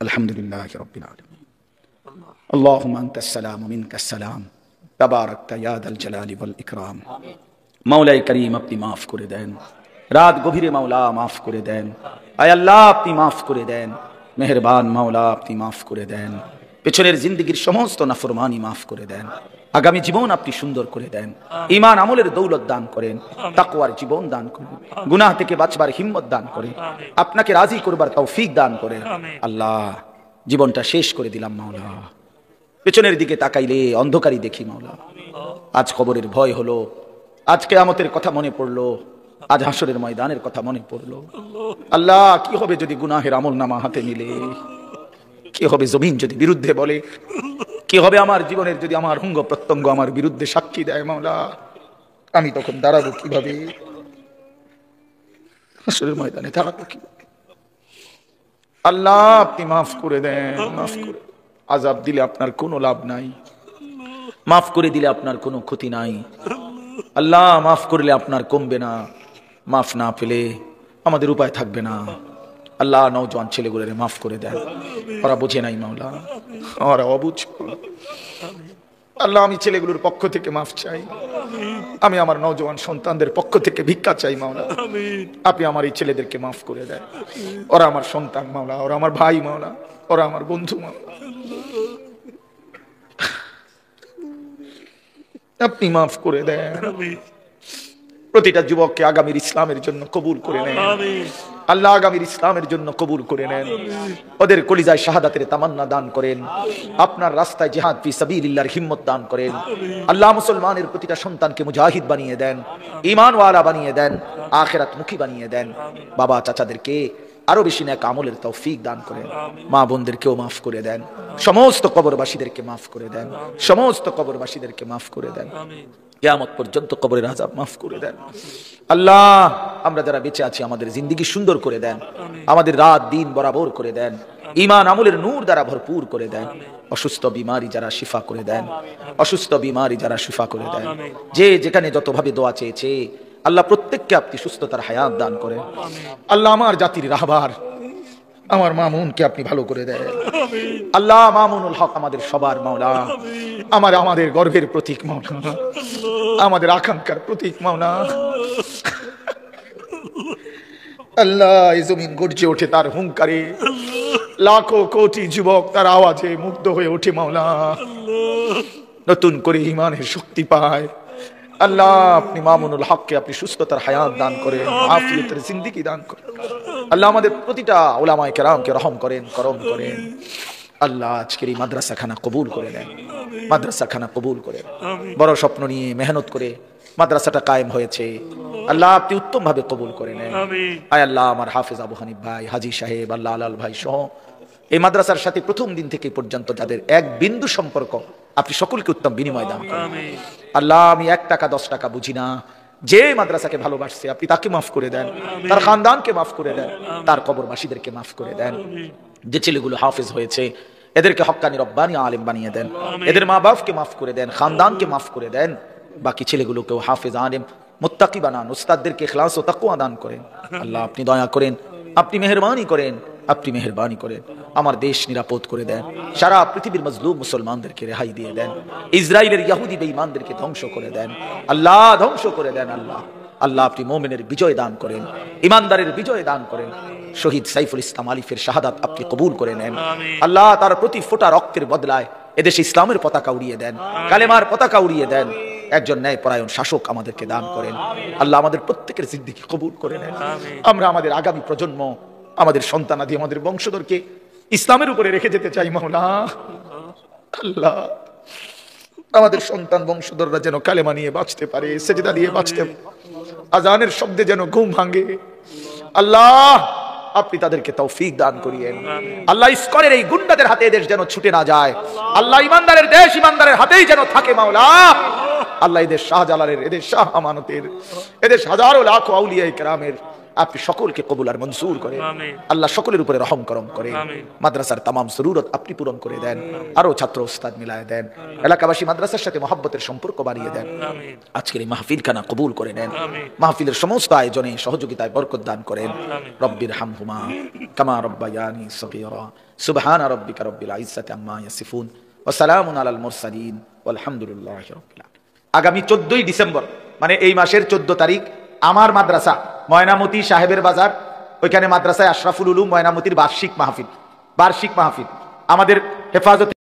আলহামদুলিল্লাহি রাব্বিল আলামিন। আল্লাহুম্মা আনতাস সালাম ওয়া মিনকাস সালাম, তাবারাকতা ইয়া যাল জালালি ওয়াল ইকরাম। মাওলাই করিম, আপনি মাফ করে দেন। রাত গভীরে মাওলা মাফ করে দেন। আয় আল্লাহ, আপনি মাফ করে দেন। মেহেরবান মাওলা, আপনি মাফ করে দেন। পেছনের জিন্দেগীর সমস্ত নাফরমানি মাফ করে দেন। আগামী জীবন আপনি সুন্দর করে দেন। ঈমান আমলের দৌলত দান করেন, তাকওয়ার জীবন দান করেন, গুনাহ থেকে বাঁচবার হিম্মত দান করেন, আপনাকে রাজি করবার তৌফিক দান করেন। আল্লাহ, জীবনটা শেষ করে দিলাম মাওলা, পেছনের দিকে তাকাইলে অন্ধকারই দেখি মাওলা। আজ কবরের ভয় হলো, আজ কিয়ামতের কথা মনে পড়লো, আজ হাসরের ময়দানের কথা মনে পড়লো। আল্লাহ, কি হবে যদি গুনাহের আমল নামা হাতে নিলে? কি হবে জমিন যদি বিরুদ্ধে বলে? কি হবে আমার জীবনের যদি আমার অঙ্গ প্রত্যঙ্গ আমার বিরুদ্ধে সাক্ষী দেয় মাওলা? আমি তখন দাঁড়াবো কিভাবে? হাসরের ময়দানে দাঁড়াবো কিভাবে? আল্লাহ, আপনি মাফ করে দেন, মাফ করে। আযাব দিলে আপনার কোনো লাভ নাই, মাফ করে দিলে আপনার কোনো ক্ষতি নাই। আল্লাহ, মাফ করলে আপনার কমবে না, মাফ না পেলে আমাদের উপায় থাকবে না। আল্লাহ, নওজোয়ান ছেলেগুলোরে মাফ করে দেন, ওরা বোঝে নাই মাওলা, ওরা অবুঝ। আল্লাহ, আমি ছেলেগুলোর পক্ষ থেকে মাফ চাই, আমি আমার নওজোয়ান সন্তানদের পক্ষ থেকে ভিক্ষা চাই মাওলা। আপনি আমার এই ছেলেদেরকে মাফ করে দেন, ওরা আমার সন্তান মাওলা, ওরা আমার ভাই মাওলা, ওরা আমার বন্ধু মাওলা। আপনি মাফ করে দেন। প্রতিটা যুবককে আগামীর ইসলামের জন্য কবুল করে নেন আল্লাহ, আগামীর ইসলামের জন্য কবুল করে নেন। ওদের কলিজায় শাহাদাতের তামান্না দান করেন, আপনার রাস্তায় জিহাদ ফি সাবিলিল্লাহর হিম্মত দান করেন। আল্লাহ, মুসলমানের প্রতিটা সন্তানকে মুজাহিদ বানিয়ে দেন, ঈমানওয়ালা বানিয়ে দেন, আখিরাতমুখী বানিয়ে দেন। বাবা চাচাদেরকে আরো বেশি নেক আমলের তৌফিক দান করেন। মা বোনদেরকেও মাফ করে দেন, সমস্ত কবরবাসীদেরকে মাফ করে দেন, সমস্ত কবরবাসীদেরকে মাফ করে দেন। কিয়ামত পর্যন্ত কবরের আযাব মাফ করে দেন। আল্লাহ, আমরা যারা বেঁচে আছি আমাদের জিন্দেগি সুন্দর করে দেন, আমাদের রাত দিন বরাবর করে দেন, ঈমান আমলের নূর দ্বারা ভরপুর করে দেন। অসুস্থ বিমারি যারা শিফা করে দেন, অসুস্থ বিমারি যারা শিফা করে দেন। যে যেখানে যতভাবে দোয়া চেয়েছে আল্লাহ, প্রত্যেককে আপনি সুস্থতার হায়াত দান করেন। আল্লাহ, আমার জাতির রাহবার আমার মামুনকে আপনি ভালো করে দেন। আল্লাহ, মামুনুল হক আমাদের সবার মাওলা, আমাদের গর্বের প্রতীক মাওলা, আমাদের আকাঙ্ক্ষার প্রতীক মাওলা। আল্লাহ, এই জমিন গর্জে ওঠে তার হুঙ্কারে, লাখো কোটি যুবক তার আওয়াজে মুগ্ধ হয়ে ওঠে মাওলা, নতুন করে ঈমানের শক্তি পায়। আল্লাহ, আপনি মামুনুল হককে আপনি সুস্থতার হায়াত দান করেন, আফিয়তের জিন্দেগি দান করেন। আল্লাহ, আমাদের প্রতিটা উলামায়ে কেরামকে রহম করেন, করম করেন। আল্লাহ, আজকের এই মাদ্রাসাখানা কবুল করে নেন, মাদ্রাসাখানা কবুল করে। বড় স্বপ্ন নিয়ে মেহনত করে মাদ্রাসাটা কায়েম হয়েছে, আল্লাহ আপনি উত্তম ভাবে কবুল করে নেন। আয় আল্লাহ, আমার হাফেজ আবু হানিফ ভাই, হাজী সাহেব, আল্লাহ আলাল ভাই সহ এই মাদ্রাসার সাথে প্রথম দিন থেকে পর্যন্ত যাদের এক বিন্দু সম্পর্ক, আপনি সকলকে উত্তম বিনিময় দান করেন। আল্লাহ, আমি 1 টাকা 10 টাকা বুঝি না, যে মাদ্রাসাকে ভালোবাসছে আপনি তাকে মাফ করে দেন, তার খানদানকে মাফ করে দেন, তার কবরবাসীদেরকে মাফ করে দেন। যে ছেলেগুলো হাফেজ হয়েছে এদেরকে হক্কানি রব্বানি আলেম বানিয়ে দেন, এদের মা বাপকে মাফ করে দেন, খানদানকে মাফ করে দেন। বাকি ছেলেগুলোকেও হাফেজ আলেম মুত্তাকি বানান, উস্তাদদেরকে ইখলাস ও তাকওয়া দান করেন। আল্লাহ, আপনি দয়া করেন, আপনি মেহেরবানি করেন, আপনি মেহেরবানি করেন। আমার দেশ নিরাপদ করে দেন, সারা পৃথিবীর মজলুম মুসলমানদেরকে রেহাই দিয়ে দেন, ইসরায়েলের ইহুদি বেঈমানদেরকে ধ্বংস করে দেন। আল্লাহ, ধ্বংস করে দেন। আল্লাহ, আল্লাহ আপনি মুমিনের বিজয় দান করেন, ইমানদারের বিজয় দান করেন। শহীদ সাইফুল ইসলাম আলিফের শাহাদাত আপনি কবুল করে নেন। আল্লাহ, তার প্রতি ফোঁটা রক্তের বদলায় এদেশে ইসলামের পতাকা উড়িয়ে দেন, কালেমার পতাকা উড়িয়ে দেন। একজন ন্যায়পরায়ণ শাসক আমাদেরকে দান করেন। আল্লাহ, আমাদের প্রত্যেকের জিন্দেগি কবুল করে নেন। আমরা আমাদের আগামী প্রজন্ম, আমাদের সন্তানাদি, আমাদের বংশধরকে ইসলামের উপরে রেখে যেতে চাই মাওলা। আল্লাহ, আমাদের সন্তান বংশধররা যেন কালেমা নিয়ে বাঁচতে পারে, সেজদা দিয়ে বাঁচতে, আজানের শব্দে যেন ঘুম ভাঙে। আল্লাহ, আপনি তাদেরকে তৌফিক দান করিয়েন। আল্লাহ, ইস্কনের এই গুন্ডাদের হাতে দেশ যেন ছুটে না যায়। আল্লাহ, ইমানদারের দেশ ইমানদারের হাতেই যেন থাকে মাওলা। আল্লাহ, এদের শাহজালালের, এদের শাহ আমানতের, এদের হাজারো লাখো আউলিয়া কেরামের আপনি সকলকে কবুল আর মনসুর করেন। আল্লাহ সকলের উপরে রহম করম করেন। মাদ্রাসার তামাম সুরুরত আপনি পূরণ করে দেন, আরো ছাত্র ওস্তাদ মিলায় দেন, এলাকাবাসী মাদ্রাসার সাথে মহব্বতের সম্পর্ক বাড়িয়ে দেন। আজকের এই মাহফিল খানা কবুল করে নেন, মাহফিলের সমস্ত আয়োজনে সহযোগিতায় বরকত দান করেন। রব্বির হামহুমা কামা রব্বায়ানি সগীরা। সুবহান রাব্বিকা রব্বিল ইজ্জাতি আম্মা ইয়াসিফুন ওয়া সালামুন আলাল মুরসালিন ওয়ালহামদুলিল্লাহি রাব্বিল আলামিন। আগামী 14ই ডিসেম্বর মানে এই মাসের 14 তারিখ আমার মাদ্রাসা ময়নামতি সাহেবের বাজার, ওইখানে মাদ্রাসায় আশরাফুল উলুম ময়নামতির বার্ষিক মাহফিল আমাদের হেফাজতে